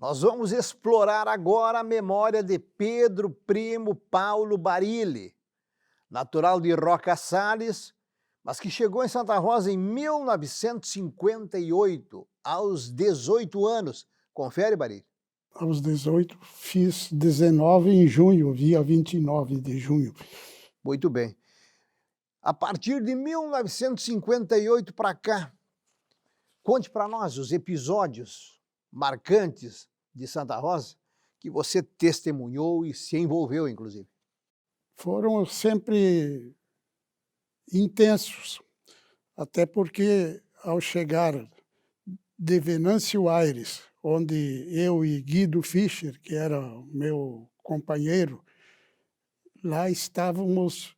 Nós vamos explorar agora a memória de Pedro Primo Paulo Barilli, natural de Roca Sales, mas que chegou em Santa Rosa em 1958, aos 18 anos. Confere, Barilli. Aos 18, fiz 19 em junho, dia 29 de junho. Muito bem. A partir de 1958 para cá, conte para nós os episódios marcantes de Santa Rosa que você testemunhou e se envolveu, inclusive. Foram sempre intensos, até porque ao chegar de Venâncio Aires, onde eu e Guido Fischer, que era meu companheiro, lá estávamos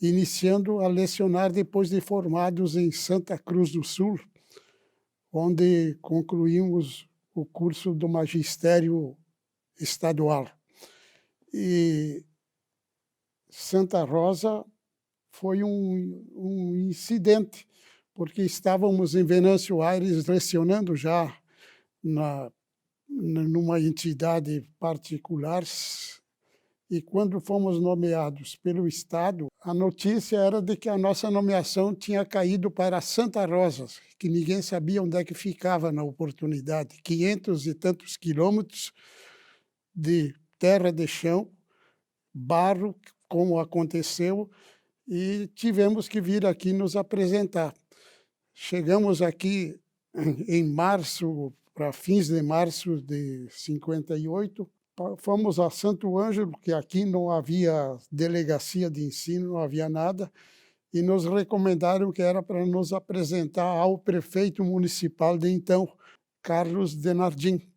iniciando a lecionar depois de formados em Santa Cruz do Sul, onde concluímos o curso do magistério estadual. E Santa Rosa foi um incidente, porque estávamos em Venâncio Aires lecionando já numa entidade particular, e quando fomos nomeados pelo Estado, a notícia era de que a nossa nomeação tinha caído para Santa Rosa, que ninguém sabia onde é que ficava na oportunidade. 500 e tantos quilômetros de terra de chão, barro, como aconteceu, e tivemos que vir aqui nos apresentar. Chegamos aqui em março, para fins de março de 58, fomos a Santo Ângelo, que aqui não havia delegacia de ensino, não havia nada, e nos recomendaram que era para nos apresentar ao prefeito municipal de então, Carlos Denardim,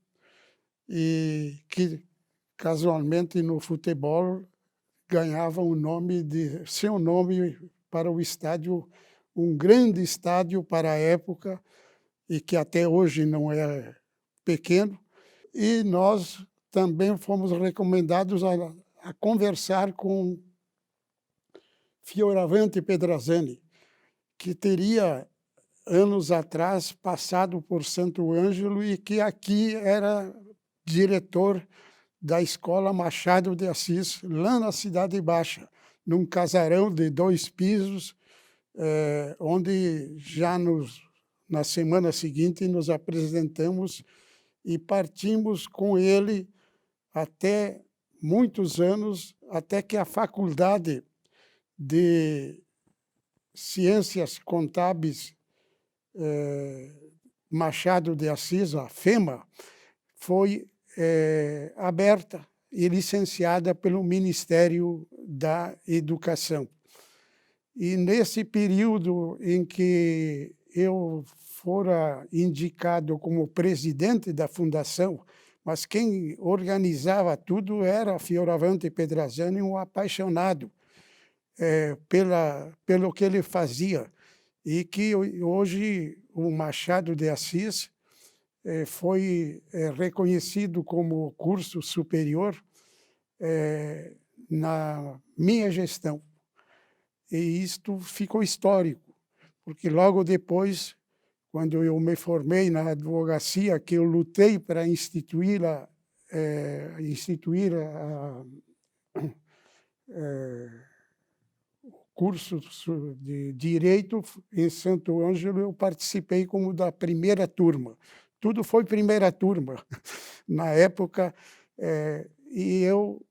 e que casualmente no futebol ganhava o nome de seu nome para o estádio, um grande estádio para a época, e que até hoje não é pequeno, e nós também fomos recomendados a conversar com Fioravante Pedrazani, que teria anos atrás passado por Santo Ângelo e que aqui era diretor da Escola Machado de Assis, lá na Cidade Baixa, num casarão de 2 pisos, onde já na semana seguinte nos apresentamos e partimos com ele até muitos anos, até que a Faculdade de Ciências Contábeis Machado de Assis, a FEMA, foi aberta e licenciada pelo Ministério da Educação. E nesse período em que eu fora indicado como presidente da fundação, mas quem organizava tudo era Fioravante Pedrazani, um apaixonado pelo que ele fazia, e que hoje o Machado de Assis foi reconhecido como curso superior na minha gestão. E isto ficou histórico, porque logo depois, quando eu me formei na advocacia, que eu lutei para instituir o curso de Direito em Santo Ângelo, eu participei como da primeira turma. Tudo foi primeira turma na época, e eu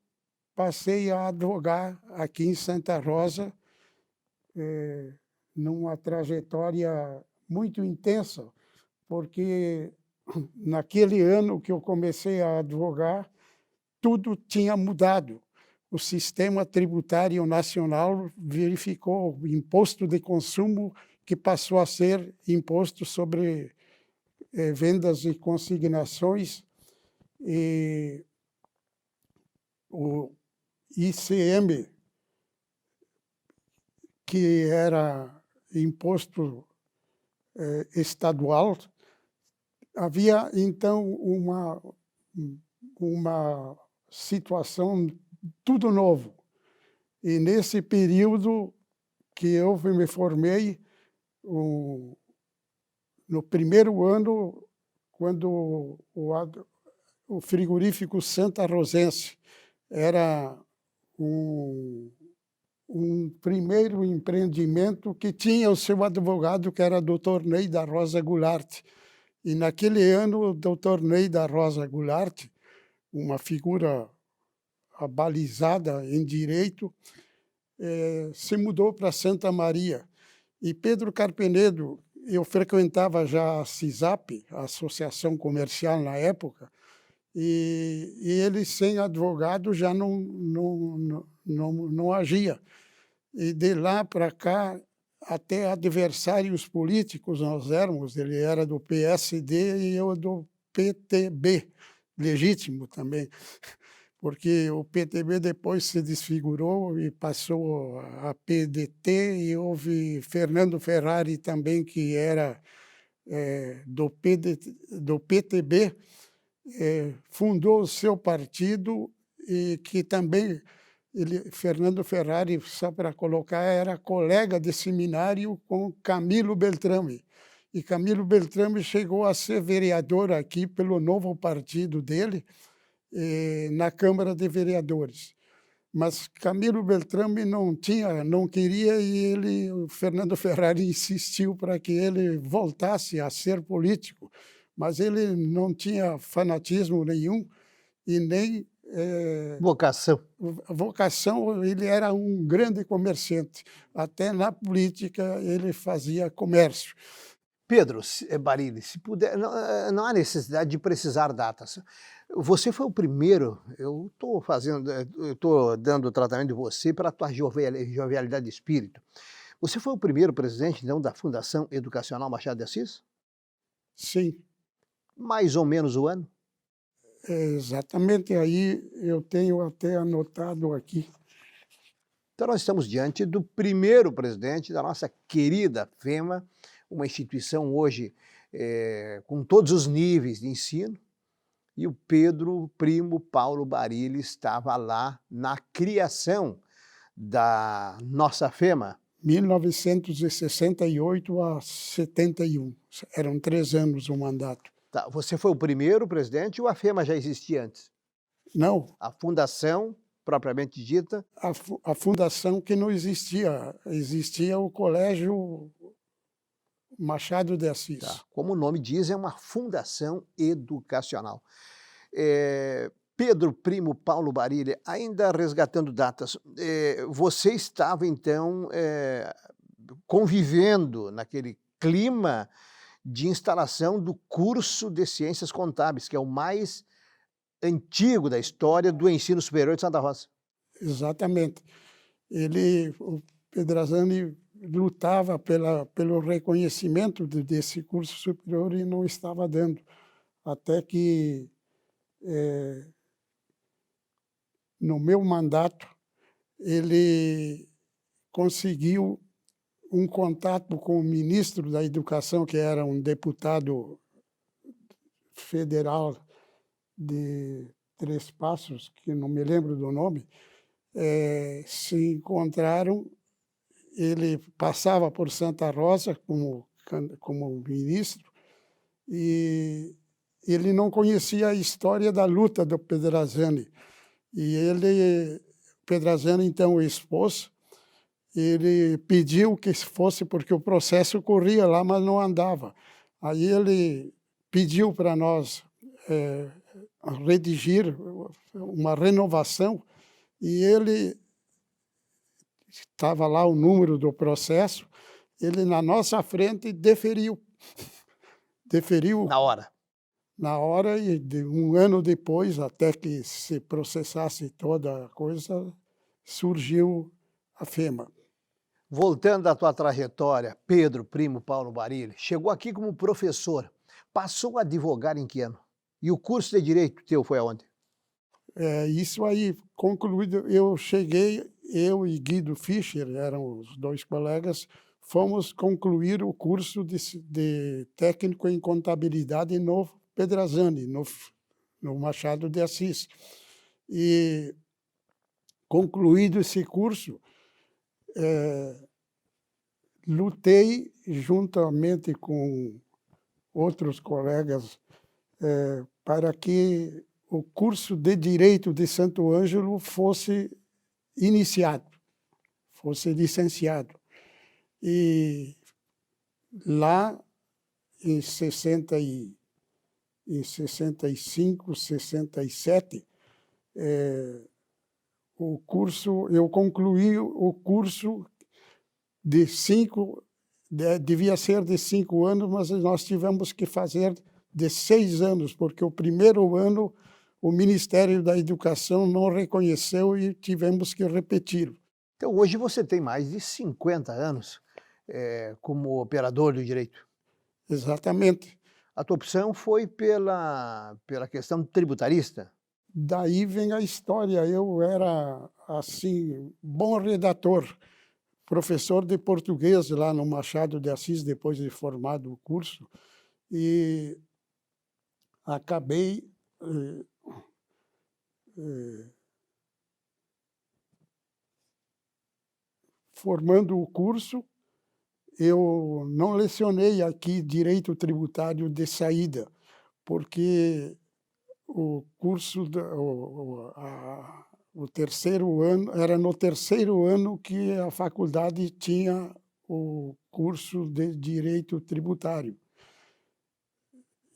passei a advogar aqui em Santa Rosa, numa trajetória muito intensa, porque naquele ano que eu comecei a advogar, tudo tinha mudado. O sistema tributário nacional verificou o imposto de consumo, que passou a ser imposto sobre vendas e consignações, e o ICM, que era imposto estadual, havia então uma situação tudo novo. E nesse período que eu me formei, no primeiro ano, quando o frigorífico Santa Rosense. Era um primeiro empreendimento que tinha o seu advogado, que era Dr. Ney da Rosa Goulart. E naquele ano, o Dr. Ney da Rosa Goulart, uma figura abalizada em direito, se mudou para Santa Maria. E Pedro Carpenedo, eu frequentava já a CISAP, a Associação Comercial na época, e ele, sem advogado, já não agia. E de lá para cá, até adversários políticos nós éramos. Ele era do PSD e eu do PTB, legítimo também, porque o PTB depois se desfigurou e passou a PDT, e houve Fernando Ferrari também, que era do PTB, fundou o seu partido, e que também Fernando Ferrari, só para colocar, era colega de seminário com Camilo Beltrame. E Camilo Beltrame chegou a ser vereador aqui pelo novo partido dele, na Câmara de Vereadores. Mas Camilo Beltrame não queria, e o Fernando Ferrari insistiu para que ele voltasse a ser político. Mas ele não tinha fanatismo nenhum e nem vocação. Ele era um grande comerciante. Até na política ele fazia comércio. Pedro Barilli, se puder, não há necessidade de precisar datas. Você foi o primeiro, eu estou dando o tratamento de você para a tua jovialidade de espírito. Você foi o primeiro presidente, então, da Fundação Educacional Machado de Assis? Sim. Mais ou menos o ano? Exatamente, aí eu tenho até anotado aqui. Então nós estamos diante do primeiro presidente da nossa querida FEMA, uma instituição hoje com todos os níveis de ensino, e o Pedro Primo Paulo Barilli estava lá na criação da nossa FEMA. 1968 a 71, eram 3 anos o mandato. Tá, você foi o primeiro presidente ou a FEMA já existia antes? Não. A fundação, propriamente dita? A fundação que não existia. Existia o Colégio Machado de Assis. Tá. Como o nome diz, é uma fundação educacional. Pedro Primo Paulo Barilli, ainda resgatando datas, você estava, então, convivendo naquele clima de instalação do curso de Ciências Contábeis, que é o mais antigo da história do ensino superior de Santa Rosa. Exatamente. O Pedrazani lutava pelo reconhecimento desse curso superior e não estava dando. Até que, no meu mandato, ele conseguiu um contato com o ministro da Educação, que era um deputado federal de Três Passos, que não me lembro do nome. Se encontraram, ele passava por Santa Rosa como ministro, e ele não conhecia a história da luta do Pedrazani. E Pedrazani, então, o expôs. Ele pediu que fosse, porque o processo corria lá, mas não andava. Aí ele pediu para nós redigir uma renovação, e ele estava lá o número do processo, ele na nossa frente deferiu. Deferiu na hora. Na hora, e um ano depois, até que se processasse toda a coisa, surgiu a FEMA. Voltando à tua trajetória, Pedro Primo Paulo Barilli chegou aqui como professor, passou a advogar em que ano? E o curso de Direito teu foi aonde? Isso aí, concluído, eu cheguei, eu e Guido Fischer, eram os 2 colegas, fomos concluir o curso de técnico em contabilidade no Pedrazani, no Machado de Assis. E, concluído esse curso, lutei juntamente com outros colegas para que o curso de Direito de Santo Ângelo fosse iniciado, fosse licenciado. E lá, em 65, 67, eu concluí o curso devia ser de 5 anos, mas nós tivemos que fazer de 6 anos, porque o primeiro ano o Ministério da Educação não reconheceu e tivemos que repeti-lo. Então, hoje você tem mais de 50 anos como operador do direito. Exatamente. A tua opção foi pela questão tributarista? Daí vem a história. Eu era, assim, bom redator, professor de português lá no Machado de Assis, depois de formado o curso, e acabei formando o curso. Eu não lecionei aqui direito tributário de saída, porque o curso, o terceiro ano, era no terceiro ano que a faculdade tinha o curso de direito tributário.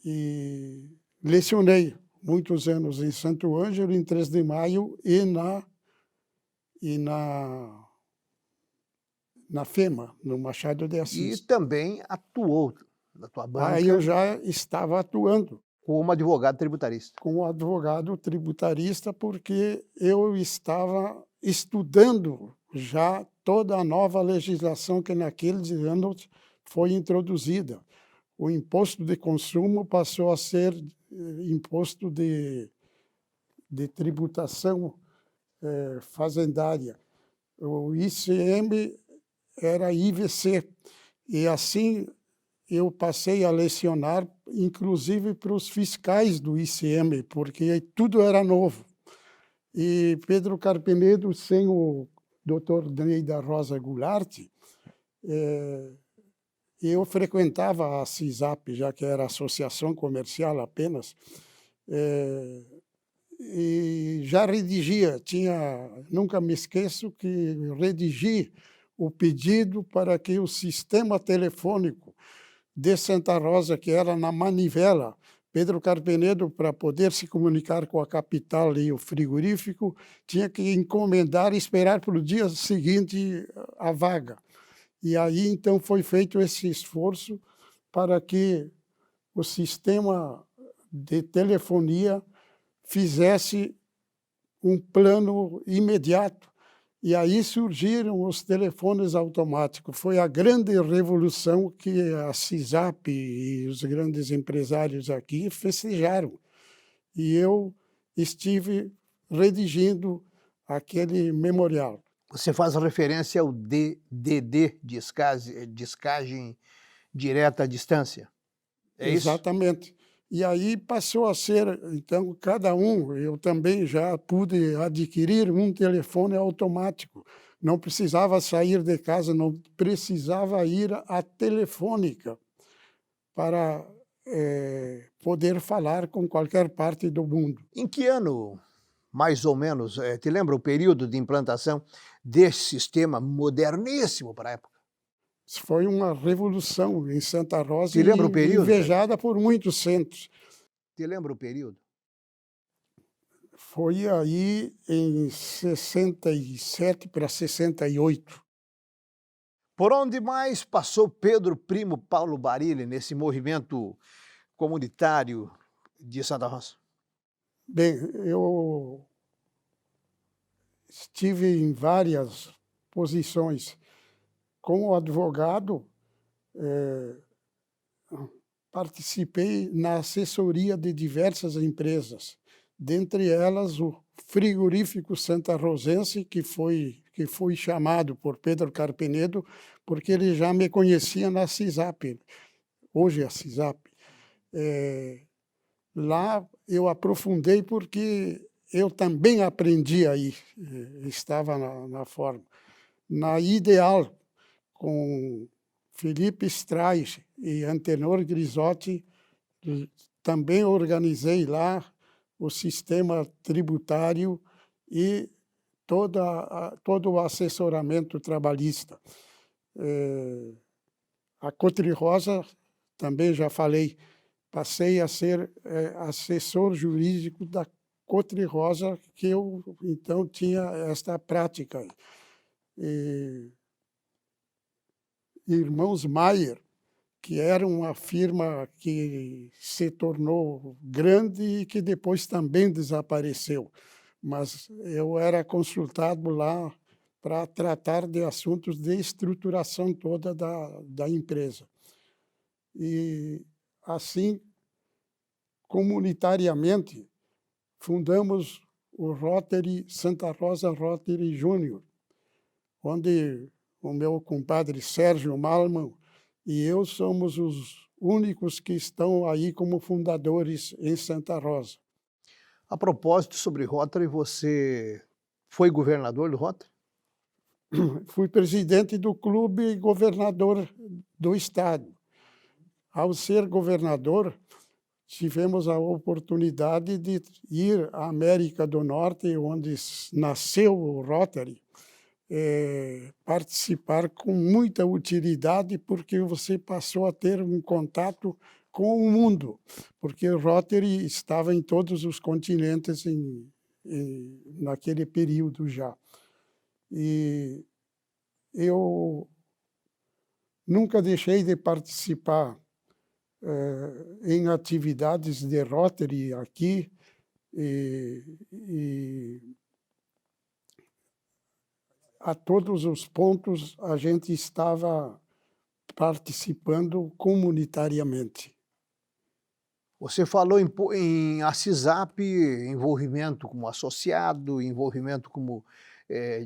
E lecionei muitos anos em Santo Ângelo, em 3 de Maio e na FEMA, no Machado de Assis. E também atuou na tua banca. Aí eu já estava atuando como advogado tributarista. como advogado tributarista, porque eu estava estudando já toda a nova legislação que naqueles anos foi introduzida. O imposto de consumo passou a ser imposto de tributação fazendária. O ICM era IVC, e assim eu passei a lecionar, inclusive para os fiscais do ICM, porque tudo era novo. E Pedro Carpenedo, sem o Dr. Ney da Rosa Goulart, eu frequentava a CISAP, já que era associação comercial apenas, e já redigia, nunca me esqueço que redigi o pedido para que o sistema telefônico de Santa Rosa, que era na manivela, Pedro Carpenedo, para poder se comunicar com a capital e o frigorífico, tinha que encomendar e esperar para o dia seguinte a vaga. E aí, então, foi feito esse esforço para que o sistema de telefonia fizesse um plano imediato. E aí surgiram os telefones automáticos. Foi a grande revolução que a CISAP e os grandes empresários aqui festejaram. E eu estive redigindo aquele memorial. Você faz referência ao DDD, descagem direta à distância. É isso? Exatamente. E aí passou a ser, então, cada um, eu também já pude adquirir um telefone automático. Não precisava sair de casa, não precisava ir à telefônica para poder falar com qualquer parte do mundo. Em que ano, mais ou menos, te lembra o período de implantação desse sistema moderníssimo para a época? Foi uma revolução em Santa Rosa. Te lembra o período? Invejada por muitos centros. Te lembra o período? Foi aí em 67 para 68. Por onde mais passou Pedro Primo Paulo Barilli nesse movimento comunitário de Santa Rosa? Bem, eu estive em várias posições. Como advogado, participei na assessoria de diversas empresas, dentre elas o frigorífico Santa Rosense, que foi chamado por Pedro Carpenedo, porque ele já me conhecia na CISAP, hoje é a CISAP. Lá eu aprofundei porque eu também aprendi aí, estava na forma. Na Ideal, com Felipe Strais e Antenor Grisotti, também organizei lá o sistema tributário e todo o assessoramento trabalhista. A Cotri-Rosa, também já falei, passei a ser assessor jurídico da Cotri-Rosa, que eu, então, tinha esta prática. Irmãos Maier, que era uma firma que se tornou grande e que depois também desapareceu. Mas eu era consultado lá para tratar de assuntos de estruturação toda da empresa. E, assim, comunitariamente, fundamos o Rotary Santa Rosa Rotary Júnior, onde o meu compadre Sérgio Malman e eu somos os únicos que estão aí como fundadores em Santa Rosa. A propósito, sobre Rotary, você foi governador do Rotary? Fui presidente do clube e governador do estado. Ao ser governador, tivemos a oportunidade de ir à América do Norte, onde nasceu o Rotary, participar com muita utilidade, porque você passou a ter um contato com o mundo, porque o Rotary estava em todos os continentes naquele período já. E eu nunca deixei de participar em atividades de Rotary aqui, e a todos os pontos a gente estava participando comunitariamente. Você falou em ACISAP, envolvimento como associado, envolvimento como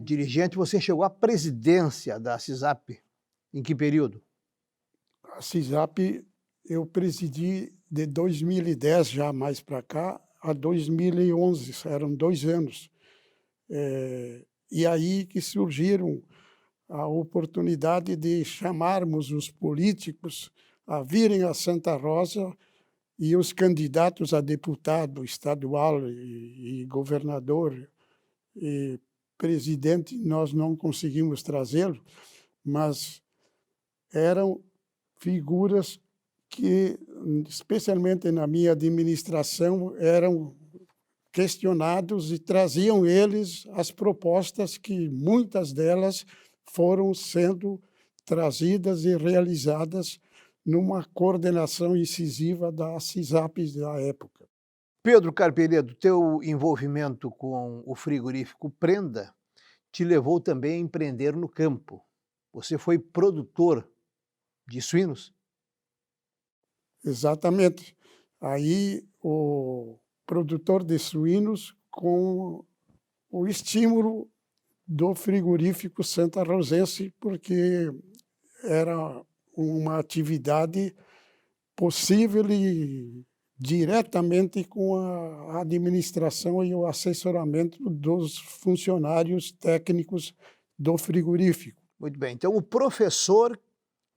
dirigente. Você chegou à presidência da ACISAP em que período? A CISAP eu presidi de 2010, já mais para cá, a 2011, eram 2 anos. E aí que surgiram a oportunidade de chamarmos os políticos a virem a Santa Rosa, e os candidatos a deputado estadual e governador e presidente, nós não conseguimos trazê-lo, mas eram figuras que, especialmente na minha administração, eram questionados e traziam eles as propostas que muitas delas foram sendo trazidas e realizadas numa coordenação incisiva da CISAP da época. Pedro Carpenedo, teu envolvimento com o frigorífico Prenda te levou também a empreender no campo. Você foi produtor de suínos? Exatamente. Aí o produtor de suínos, com o estímulo do frigorífico Santa Rosense, porque era uma atividade possível e diretamente com a administração e o assessoramento dos funcionários técnicos do frigorífico. Muito bem. Então, o professor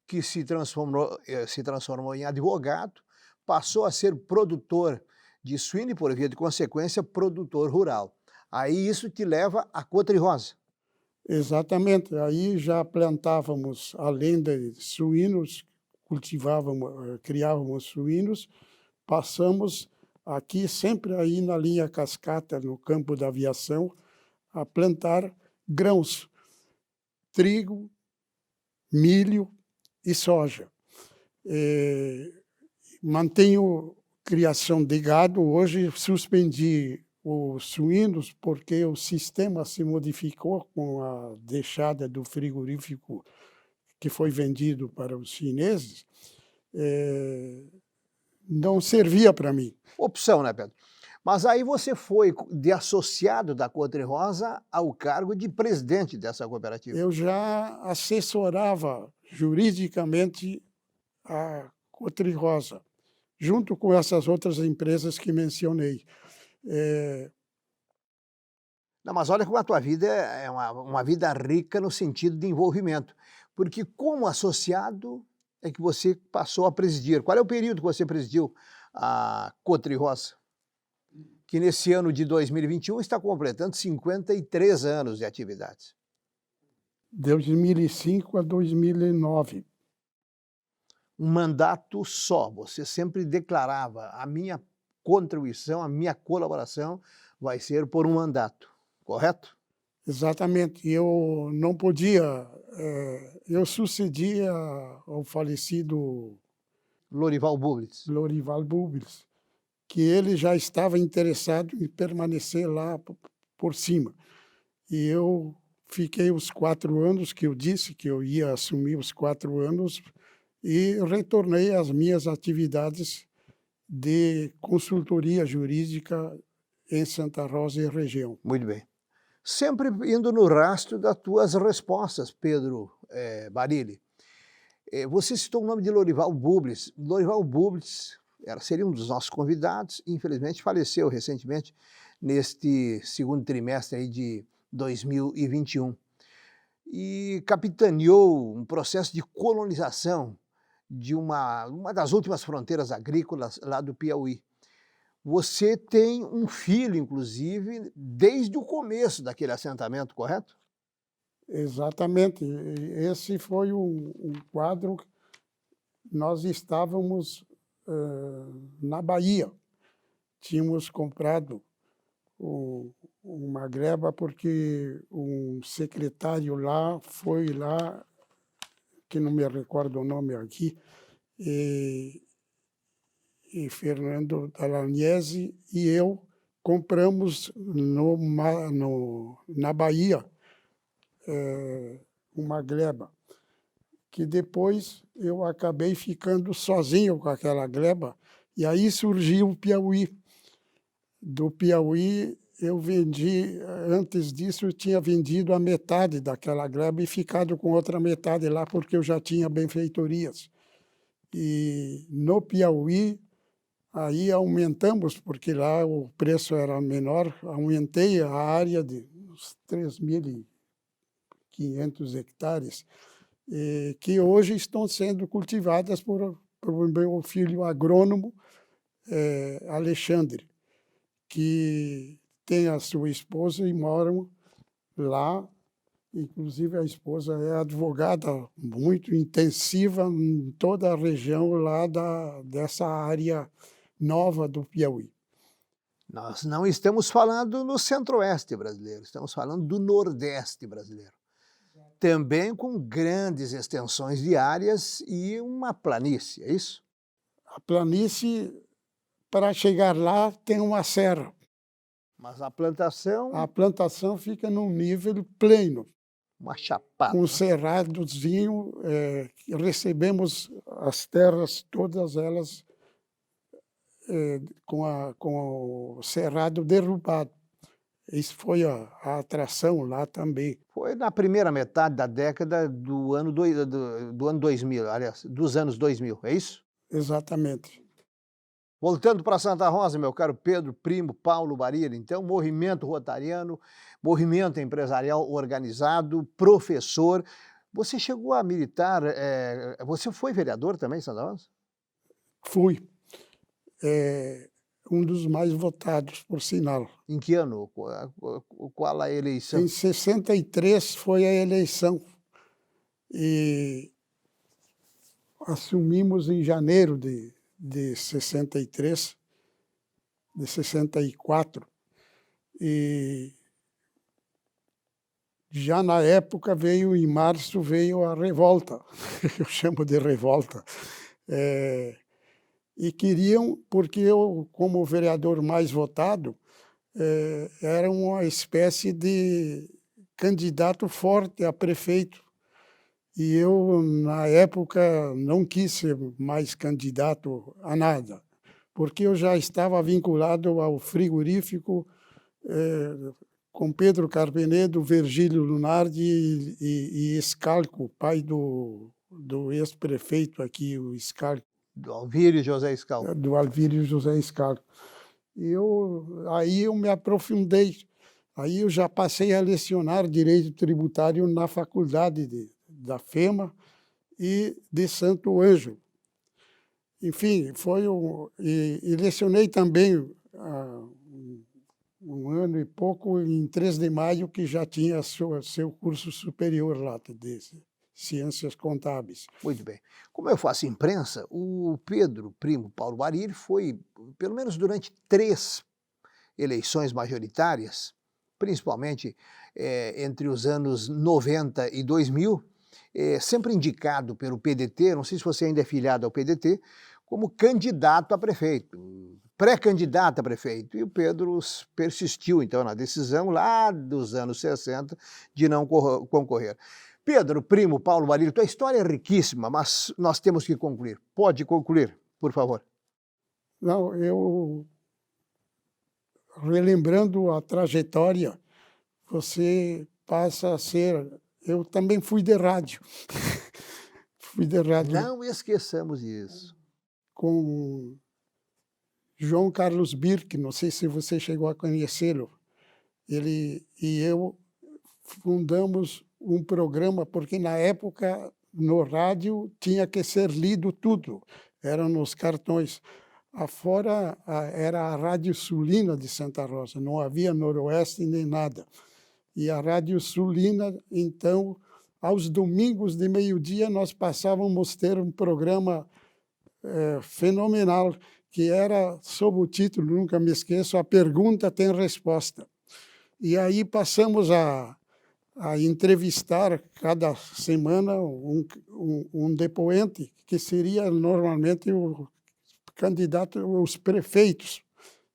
que se transformou em advogado passou a ser produtor de suíno e, por via de consequência, produtor rural. Aí isso te leva à Cotri-Rosa. Exatamente. Aí já plantávamos, além de suínos, cultivávamos, criávamos suínos, passamos aqui, sempre aí na linha cascata, no campo da aviação, a plantar grãos, trigo, milho e soja. Mantenho criação de gado. Hoje suspendi os suínos porque o sistema se modificou com a deixada do frigorífico que foi vendido para os chineses. Não servia para mim. Opção, né, Pedro? Mas aí você foi de associado da Cotri-Rosa ao cargo de presidente dessa cooperativa. Eu já assessorava juridicamente a Cotri-Rosa, junto com essas outras empresas que mencionei. Não, mas olha como a tua vida é uma vida rica no sentido de envolvimento, porque como associado é que você passou a presidir. Qual é o período que você presidiu a Cotri-Rosa? que nesse ano de 2021 está completando 53 anos de atividades. De 2005 a 2009. Um mandato só, você sempre declarava: a minha contribuição, a minha colaboração vai ser por um mandato, correto? Exatamente. Eu não podia, eu sucedia ao falecido Lorival Bublitz. Lorival Bublitz, que ele já estava interessado em permanecer lá por cima. E eu fiquei os 4 anos que eu disse que eu ia assumir os 4 anos e retornei às minhas atividades de consultoria jurídica em Santa Rosa e região. Muito bem. Sempre indo no rastro das tuas respostas, Pedro Barilli. Você citou o nome de Lorival Bublitz. Lorival Bublitz seria um dos nossos convidados, infelizmente faleceu recentemente, neste segundo trimestre aí de 2021. E capitaneou um processo de colonização de uma das últimas fronteiras agrícolas lá do Piauí. Você tem um filho, inclusive, desde o começo daquele assentamento, correto? Exatamente. Esse foi um quadro. Nós estávamos na Bahia. Tínhamos comprado uma gleba porque um secretário lá foi lá, que não me recordo o nome aqui, e Fernando Dalagnese e eu compramos na Bahia uma gleba, que depois eu acabei ficando sozinho com aquela gleba, e aí surgiu o Piauí. Do Piauí eu vendi, antes disso eu tinha vendido a metade daquela gleba e ficado com outra metade lá, porque eu já tinha benfeitorias. E no Piauí, aí aumentamos, porque lá o preço era menor, aumentei a área de uns 3.500 hectares, que hoje estão sendo cultivadas por meu filho agrônomo, Alexandre, que tem a sua esposa e moram lá. Inclusive, a esposa é advogada muito intensiva em toda a região lá dessa área nova do Piauí. Nós não estamos falando no centro-oeste brasileiro, estamos falando do nordeste brasileiro. Também com grandes extensões de áreas e uma planície, é isso? A planície, para chegar lá, tem uma serra. Mas a plantação, A plantação fica num nível pleno, uma chapada. um cerradozinho, recebemos as terras, todas elas, com o cerrado derrubado. Isso foi a atração lá também. Foi na primeira metade da década do ano 2000, aliás, dos anos 2000, é isso? Exatamente. Voltando para Santa Rosa, meu caro Pedro, primo Paulo Barilli, então, movimento rotariano, movimento empresarial organizado, professor. Você chegou a militar, você foi vereador também em Santa Rosa? Fui um dos mais votados, por sinal. Em que ano? Qual a eleição? Em 63 foi a eleição e assumimos em janeiro de 63, de 64, e já na época em março veio a revolta, eu chamo de revolta, e queriam, porque eu, como vereador mais votado, era uma espécie de candidato forte a prefeito. E eu, na época, não quis ser mais candidato a nada, porque eu já estava vinculado ao frigorífico com Pedro Carpenedo, Virgílio Lunardi e Scalco, pai do ex-prefeito aqui, o Scalco. Do Alvírio José Scalco. Do Alvírio José Scalco. Aí eu me aprofundei. Aí eu já passei a lecionar Direito Tributário na faculdade da FEMA e de Santo Ângelo. Enfim, e lecionei também Um ano e pouco, em 3 de maio, que já tinha seu curso superior lá, de Ciências Contábeis. Muito bem. Como eu faço imprensa, o Pedro Primo Paulo Barilli foi, pelo menos durante 3 eleições majoritárias, principalmente entre os anos 90 e 2000, sempre indicado pelo PDT, não sei se você ainda é filiado ao PDT, como candidato a prefeito, pré-candidato a prefeito. E o Pedro persistiu, então, na decisão lá dos anos 60 de não concorrer. Pedro Primo Paulo Barilli, tua história é riquíssima, mas nós temos que concluir. Pode concluir, por favor. Não, eu, relembrando a trajetória, você passa a ser... Eu também fui de rádio. Fui de rádio Não esqueçamos isso. com João Carlos Birk, não sei se você chegou a conhecê-lo. Ele e eu fundamos um programa, porque na época, no rádio, tinha que ser lido tudo, eram nos cartões. Afora era a Rádio Sulina de Santa Rosa, não havia Noroeste nem nada. E a Rádio Sulina, então, aos domingos de meio-dia, nós passávamos a ter um programa fenomenal, que era, sob o título, nunca me esqueço, A Pergunta Tem Resposta. E aí passamos a entrevistar cada semana um depoente, que seria normalmente o candidato, os prefeitos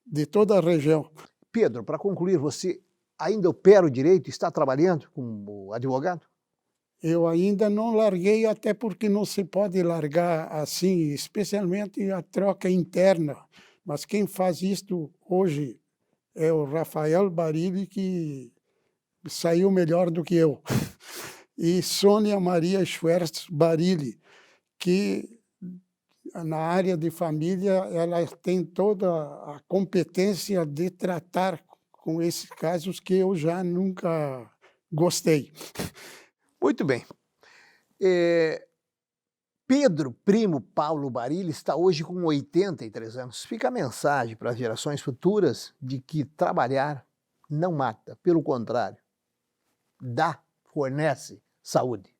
de toda a região. Pedro, para concluir, você ainda opera o direito, está trabalhando como advogado? Eu ainda não larguei, até porque não se pode largar assim, especialmente a troca interna. Mas quem faz isto hoje é o Rafael Barilli, que saiu melhor do que eu. E Sônia Maria Schwertz Barilli, que na área de família ela tem toda a competência de tratar com esses casos que eu já nunca gostei. Muito bem. Pedro Primo Paulo Barilli está hoje com 83 anos. Fica a mensagem para as gerações futuras de que trabalhar não mata, pelo contrário, fornece saúde.